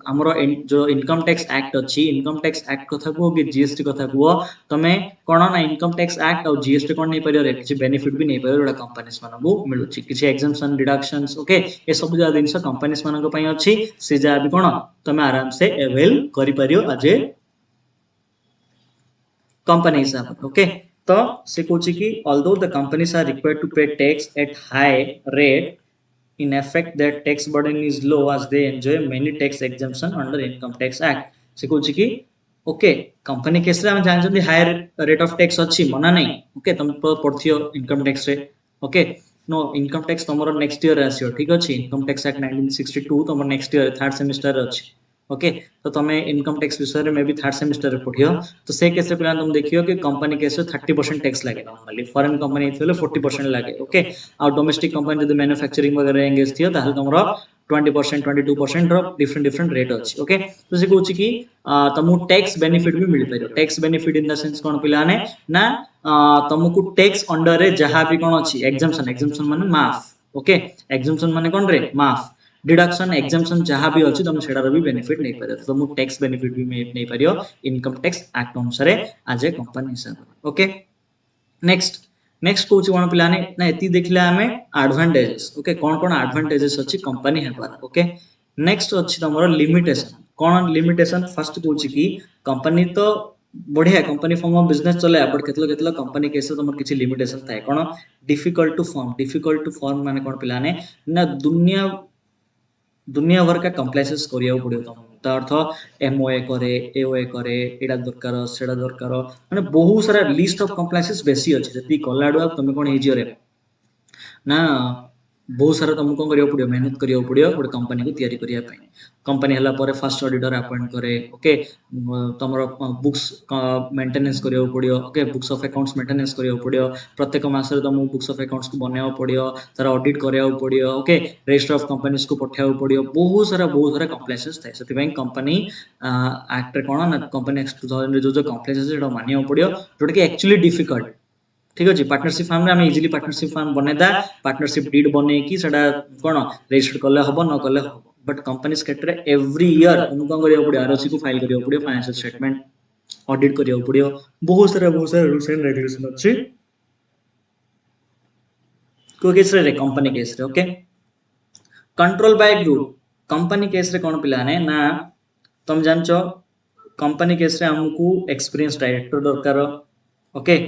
हमरो जो इनकम टैक्स एक्ट अछि इनकम टैक्स एक्ट कथा को कि जीएसटी कथा को तमे कोन ना इनकम टैक्स एक्ट और जीएसटी कोन नै परियो रे किछि बेनिफिट भी नै परियो जोडा कंपनीज माने को मिलुछि किछि एग्जाम्पशन डिडक्शंस ओके ए सब जा दिनस कंपनीज माने को पई अछि से जा भी कोन तमे आराम से अवेल करि परियो आज कंपनी हिसाब ओके तो से कहूछि कि although the companies are required to pay tax at high rate in effect their tax burden is low as they enjoy many tax exemption under income tax act से कहूछि कि ओके कंपनी केस रे हम जान जदी higher rate of tax अछि मना नै ओके तुम पढ़थियो इनकम टैक्स रे ओके नो इनकम टैक्स तमरो नेक्स्ट ईयर आसियो ठीक अछि इनकम टैक्स एक्ट 1962 तमरो नेक्स्ट ईयर थर्ड सेमेस्टर अछि ओके तो तमे इनकम टैक्स विषय में भी थर्ड सेमेस्टर रे पढ़ियो तो से केस रे प्लान तुम देखियो कि कंपनी केस रे 30% टैक्स लागे नॉर्मली फॉरेन कंपनी थले 40% लागे ओके और डोमेस्टिक कंपनी जदी मैन्युफैक्चरिंग वगैरह एंगेज थियो ताहल तमरो 20% 22% रो डिफरेंट रेट अछि ओके तो से कहूछि कि तमु टैक्स बेनिफिट भी मिल पारियो tax benefit in the sense कोन पिलाने ना तमु टैक्स अंडर रे जहां भी कोन अछि एग्जाम्पशन माने माफ ओके एग्जाम्पशन माने कोन रे माफ डिडक्शन एग्जाम्पशन जहां भी अछि तुम सेडा रो भी बेनिफिट नै पारियो तुम टैक्स बेनिफिट भी नै पारियो इनकम टैक्स एक्ट अनुसार आज ए कंपनी हिसाब ओके नेक्स्ट कहूछि कोन पिलाने ना एति देखला हमें एडवांटेजेस ओके कोन एडवांटेजेस अछि कंपनी हेबार ओके नेक्स्ट अछि तमरो लिमिटेशन कोन लिमिटेशन फर्स्ट कहूछि कि कंपनी तो बढ़िया कंपनी फॉर्म ऑफ बिजनेस चले बट केतलो कंपनी केसे तमर किछि लिमिटेशन थाए कोन डिफिकल्ट टू फॉर्म माने कोन पिलाने ना दुनिया भर का कंप्लायंसेस करिया पड़ियो त अर्थ एमओए करे एओए करे एडा दरकार सेडा दरकार माने बहुत सारा लिस्ट ऑफ कंप्लायंसेस बेसी अछि जति कलाडू तुम कोन हेजियो रे ना बहुत सारा तुमको करियो पड़ियो मेहनत करियो पड़ियो गोटे कंपनी को तैयारी करिया पई कंपनी हला परे फर्स्ट ऑडिटर अपॉइंट करे ओके तमरो बुक्स मेंटेनेंस करियो पड़ियो okay books of accounts maintenance करियो पड़ियो प्रत्येक मास रे तुम बुक्स ऑफ अकाउंट्स को बनायो पड़ियो तार ऑडिट करियो पड़ियो ओके रजिस्टर ऑफ कंपनीज को पठायो पड़ियो बहुत सारा कंप्लायंसेस थाए सेति पई कंपनी एक्ट रे कोन ना कंपनी एक्ट 2000 रे जो कंप्लायंसेस एडा मानियो पड़ियो जोटा कि एक्चुअली डिफिकल्ट ठीक अछि पार्टनरशिप फार्म रे हम इजीली पार्टनरशिप फार्म बनेदा पार्टनरशिप डीड बने कि सेडा कोन रजिस्टर करले हबो न करले हबो बट कंपनीज क्षेत्र एवरी ईयर उनको करियो पड़ियो आरओसी को फाइल करियो पड़ियो फाइनेंशियल स्टेटमेंट ऑडिट करियो पड़ियो बहुत सारा रूल्स एंड रेगुलेशन अछि को केस रे कंपनी केस रे okay control by group company case रे कोन पिलाने ना तुम जानचो कंपनी केस रे हमकु एक्सपीरियंस डायरेक्टर दरकार ओके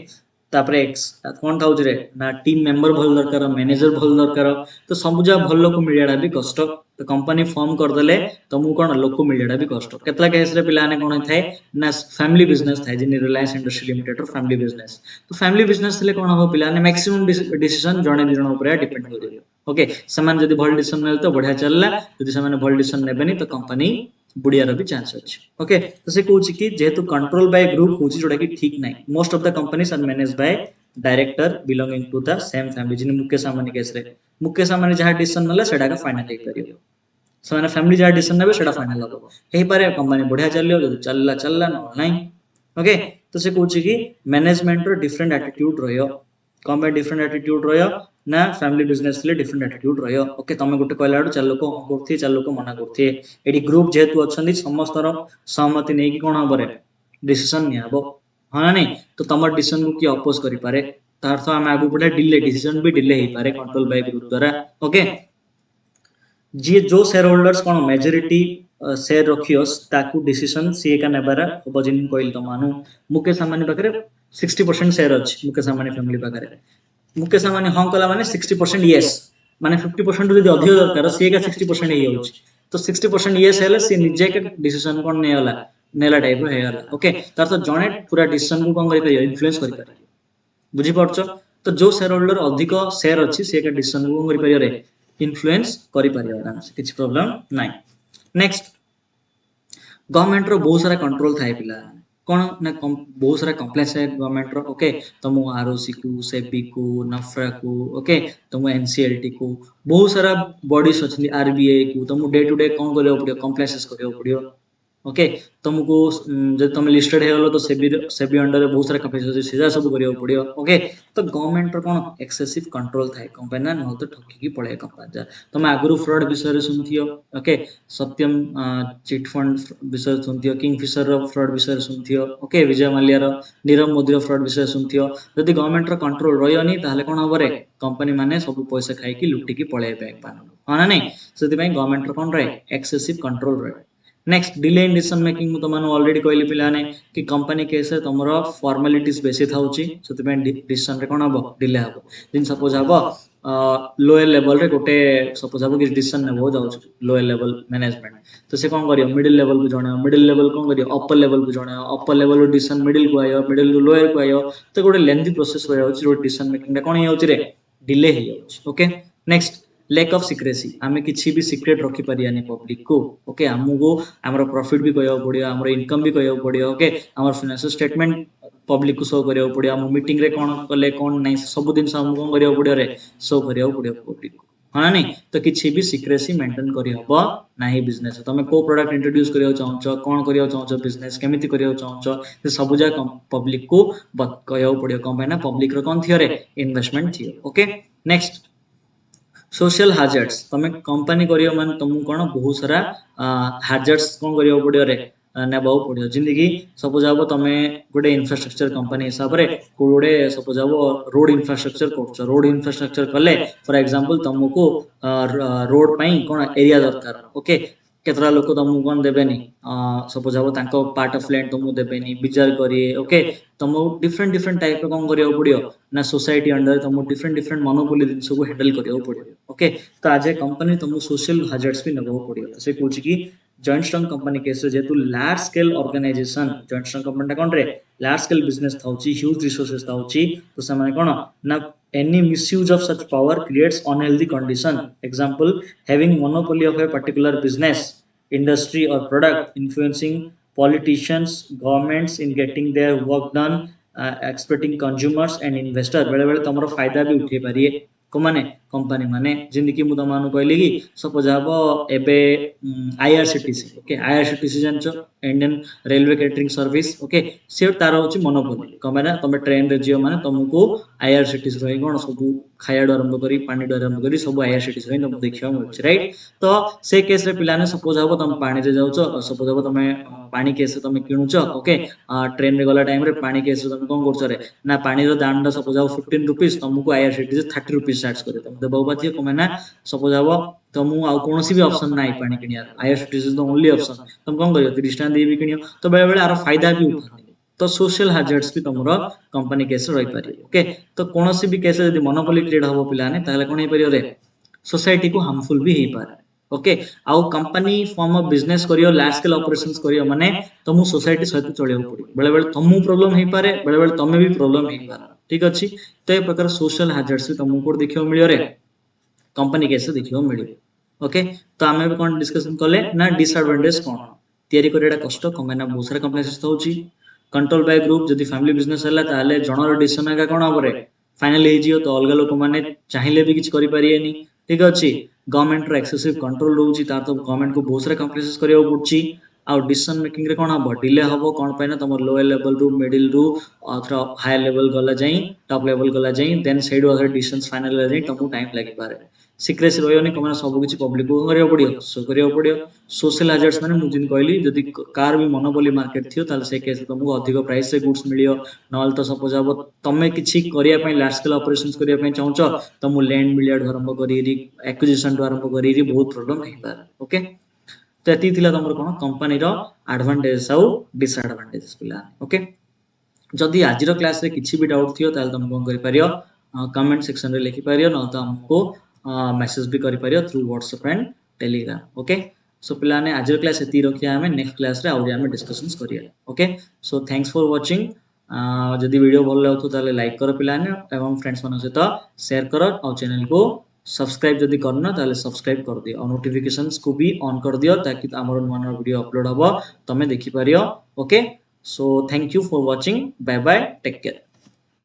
तापर एक्स कौन था रे ना टीम मेंबर भल दरकार मैनेजर भल दरकार तो सबुजा भल लोक मिलियाडा भी कष्ट तो कंपनी फॉर्म कर देले तुमको कौन लोक मिलियाडा भी कष्ट केतला केस रे पिलाने कौन थाए ना फैमिली बिजनेस थाए जिनि रिलायंस इंडस्ट्री लिमिटेड रो फैमिली बिजनेस तो फैमिली बिजनेस ले कौन हो पिलाने मैक्सिमम डिसीजन जणे दि जण ऊपर डिपेंड करियो ओके समान जदी भल डिसीजन नेल तो बढ़िया चलला जदी समान भल डिसीजन नेबेनी तो कंपनी बुढ़ियार भी चांस अच्छे ओके तो से कहूँ कि जेहेतु कंट्रोल बाय ग्रुप हूँ जोटा कि ठीक ना most of the companies are manage by director belonging to the same family जिन मुकेश अंबानी केस रे मुकेश अंबानी जहाँ डिसीजन नेला सेटा का फाइनल हे करियो ସେମାନେ ଫ୍ୟାମିଲି ଯାହା ଡିସିସନ ନେବେ ସେଟା ଫାଇନାଲ ହବ ହେଇପାରେ कंपनी बढ़िया चलियो ଯଦି ଚାଲିଲା ଚାଲିଲା ନାହିଁ ओके तो से कहूँ कि मैनेजमेंट रो डिफरेंट एटीट्यूड रहियो कौन पे डिफरेंट एटीट्यूड रहियो ना फैमिली बिजनेस ले डिफरेंट एटीट्यूड रहियो ओके तमे गुटे कहला चार लोक करथि चार लोक मना करथि एडी ग्रुप जेहेतु अछंदी समस्तर सहमति नै कि कोन हबरे डिसीजन नि हबो हां नहीं तो तमर डिसीजन को की अपोज करि पारे तार तो हम आगु पडे डिले डिसीजन भी डिले हे पारे कंट्रोल बाय ग्रुप द्वारा ओके जी जो शेयर होल्डर्स कोन मेजॉरिटी शेयर रखियोस ताकू डिसीजन सी का नेबारा बजिन कोइल तो मानु मुकेश अंबानी पाखरे 60% शेयर अछि मुकेश अंबानी फैमिली पाखरे मुकेश अंबानी हां कला माने 60% यस माने 50% जदि अधिक दरकार सी का 60% हे होछि तो 60% यस हेले सी निजे के डिसीजन कोन नै होला नेला टाइप हे होला ओके तार तो जणे पूरा डिसीजन को कोन करि परियो इन्फ्लुएंस करि परियो बुझी पड़छो तो जो शेयर होल्डर अधिक शेयर अछि सी का डिसीजन को करि परियो रे इन्फ्लुएंस करि परियो किछि प्रॉब्लम नै नेक्स्ट गवर्नमेंट रो बहुत सारा कंट्रोल थाए पिला कौन ना बहुत सारा कॉम्प्लेक्स है गवर्नमेंट रो ओके तुम आरओसी को सेबी को नफरा को ओके तुम एनसीएलटी को बहुत सारा बॉडीज अछि आरबीआई को तुम डे टू डे कौन करियो पड़ियो कॉम्प्लेक्सेस करियो पड़ियो ओके तुमको जब तुम लिस्टेड हे तो सेबी अंडर बहुत सारा कॉम्प्लेक्सेस सीधा सब करियो पड़ियो ओके तो गवर्नमेंट रो कोन एक्सेसिव कंट्रोल थाए कंपनी ना न तो ठकी की पड़े कंपनी तुम आगु फ्रॉड विषय रे सुनथियो ओके सत्यम चिट फंड विषय सुनथियो किंगफिशर रो फ्रॉड विषय सुनथियो ओके विजय माल्या रो नीरव मोदी रो फ्रॉड विषय सुनथियो जदि गवर्नमेंट रो कंट्रोल रहियोनी ताले कोन हबरे कंपनी माने सब पैसा खाई की लुटी की पळे बैंक पान हां नहीं सेति पई गवर्नमेंट रो कोन रहे एक्सेसिव कंट्रोल रहे next delay in decision making तो मानो ऑलरेडी कहली पिलाने कि कंपनी केस तमरो फॉर्मेलिटीज बेसी थाउची सेति पई डिसीजन रे कोन हबो डिले हबो दिन सपोज हबो लोअर लेवल रे गोटे सपोज हबो कि डिसीजन नेबो जाउछ लोअर लेवल मैनेजमेंट तो से कोन करियो मिडिल लेवल को जणा मिडिल लेवल कोन करियो अपर लेवल को जणा अपर लेवल रो डिसीजन मिडिल को आयो मिडिल रो लोअर को आयो तो गोटे लेंथी प्रोसेस हो जाउछ रो डिसीजन मेकिंग रे कोन हे जाउछ रे डिले हे जाउछ okay next lack of secrecy आमे किछि भी सीक्रेट रखि परियानी पब्लिक को ओके हमको हमर प्रॉफिट भी कहयो पड़ियो हमर इनकम भी कहयो पड़ियो ओके हमर फाइनेंशियल स्टेटमेंट पब्लिक को शो करियो पड़ियो हम मीटिंग रे कोन कले कोन नै सब दिन हम कोन करियो पड़ियो रे शो करियो पड़ियो पब्लिक को हां नहीं तो किछि भी सीक्रेसी मेंटेन करि हबो नाही बिजनेस तमे को प्रोडक्ट इंट्रोड्यूस करियो चाहछो कोन करियो चाहछो बिजनेस केमिति करियो चाहछो से सब जा पब्लिक को कहयो पड़ियो कंपनी ना पब्लिक रो कोन थियो रे इन्वेस्टमेंट थियो ओके नेक्स्ट सोशल हाजर्ड्स तमे कंपनी करियो मान तुमको कोन बहुत सारा हाजर्ड्स कोन करियो पड़ियो रे नेबाउ पड़ियो जिंदगी सपोज आबो तमे गोटे इंफ्रास्ट्रक्चर कंपनी हिसाब रे कोडे सपोज आबो रोड इंफ्रास्ट्रक्चर करछो रोड इंफ्रास्ट्रक्चर कले फॉर एग्जांपल तुमको रोड पई कोन एरिया दरकार ओके केतरा लोक तुमको कोन देबेनी सपोज आबो तांको पार्ट ऑफ लैंड तुमको देबेनी विचार करिए ओके तुमको डिफरेंट डिफरेंट टाइप रो कोन करियो पड़ियो ना सोसाइटी अंडर तुमको डिफरेंट डिफरेंट मोनोपोली दिन को हैंडल करियो पड़ियो ओके तो आज ए कंपनी तुमको सोशल हाजर्ड्स भी नबो पड़ियो से कहूछ कि जॉइंट स्टॉक कंपनी केस जेतु large scale organisation joint stock company कोन रे लार्ज स्केल बिजनेस थाउची ह्यूज रिसोर्सेस थाउची तो समय कोन ना any misuse of such power creates unhealthy condition example having monopoly of a particular business industry or product influencing politicians governments in getting their work done exploiting consumers and investor बेले बेले तमरो फायदा भी उठे पारिए को माने कंपनी माने जिंदगी मु तमानु कहली कि सपोज हबो एबे आईआरसीटीसी ओके आईआरसीटीसी जानचो Indian railway catering service okay से तार होची मोनोपोली कमाना तमे ट्रेन रे जियो माने तुमको आईआरसीटीसी रही कोन सब खाया आरंभ करी पानी आरंभ करी सब आईआरसीटीसी रही तुम देखियो मिलछ राइट तो से केस रे पिलाने सपोज हबो तुम पानी रे जाउचो सपोज हबो तमे पानी केस रे तमे किनुचो ओके ट्रेन रे गला टाइम रे पानी केस रे तमे कोन करछो रे ना पानी रो दाम दा सपोज हबो 15 रुपीस तुमको आईआरसीटीसी 30 रुपीस चार्ज करे तुम देबो बातियो कमाना सपोज हबो तुम आ कोनोसी भी ऑप्शन नाही पानी किनिया आईआरसीटीसी द ओनली ऑप्शन तुम कोन करियो 30 टाका देबी किनियो तो बेले बेले आरो फायदा भी उठानी तो सोशल हाजर्ड्स भी तुमरो कंपनी केस रही पारे ओके तो कोनोसी भी केस यदि मोनोपोली क्रिएट हबो पिलाने ताले कोन हे परियो रे सोसाइटी को हार्मफुल भी हे पारे ओके आउ कंपनी फॉर्म ऑफ बिजनेस करियो लार्ज स्केल ऑपरेशंस करियो माने तुम सोसाइटी सहित चलियो पड़ी बेले बेले तुमु प्रॉब्लम हे पारे बेले बेले तमे भी प्रॉब्लम हे पारे ठीक अछि तो ए प्रकार सोशल हाजर्ड्स भी तुमको देखियो मिलियो रे कंपनी केस देखियो मिलियो ओके तो आमे भी कोन डिस्कशन कले ना डिसएडवांटेज कोन तयारी करेडा कष्ट कमेना बहुत सारा कॉम्प्लेक्स होची कंट्रोल बाय ग्रुप जदि फैमिली बिजनेस हला ताले जनर डिसीजन आगा कोन हबरे फाइनल हे जियो तो अलग लोक माने चाहिले भी किछ करि पारिएनी ठीक अछि गवर्नमेंट रो एक्सेसिव कंट्रोल रहउची ता तो गवर्नमेंट को बहुत सारा कॉम्प्लेक्स करियो पड़ची आ डिसीजन मेकिंग रे कोन हबो डिले हबो कोन पैना तमर लोअर लेवल रू मिडिल रू अथवा हायर लेवल गला जाई टॉप लेवल गला जाई then said other decisions final ले जाई तुमको टाइम लागि पारे सिक्रेसी रहियोनी कमाना सब किछि पब्लिक को करियो पड़ियो सो करियो पड़ियो सोशल हाजर्ड्स माने मुजिन कहली जदि कार भी मोनोपोली मार्केट थियो ताले से केस तुमको अधिक प्राइस से गुड्स मिलियो नॉल तो सपोज अब तमे किछि करिया पई लार्ज स्केल ऑपरेशंस करिया पई चाहूचो तुम लैंड मिलियड आरंभ करी एक्विजिशन तो आरंभ करी बहुत प्रॉब्लम हे पारे ओके तो एती थिला तमर कोन कंपनी रो एडवांटेज आउ डिसएडवांटेज पिला ओके जदि आज क्लास रे किछि भी डाउट थियो ताल तुम कोन करि पारियो कमेंट सेक्शन रे लिखि पारियो न तो हमको मैसेज भी करि पारियो through WhatsApp and Telegram okay so पिलाने आज क्लास एती रखिया हमें नेक्स्ट क्लास रे आउरी हमें डिस्कशंस करिया okay so thanks for watching जदि वीडियो भल लागथो ताले लाइक करो पिलाने एवं फ्रेंड्स मन सहित शेयर करो और चैनल को सब्सक्राइब जदि करना ताले सब्सक्राइब कर दियो और नोटिफिकेशंस को भी ऑन कर दियो ताकि हमर नवा वीडियो अपलोड हबो तमे देखि पारियो okay so thank you for watching bye bye take care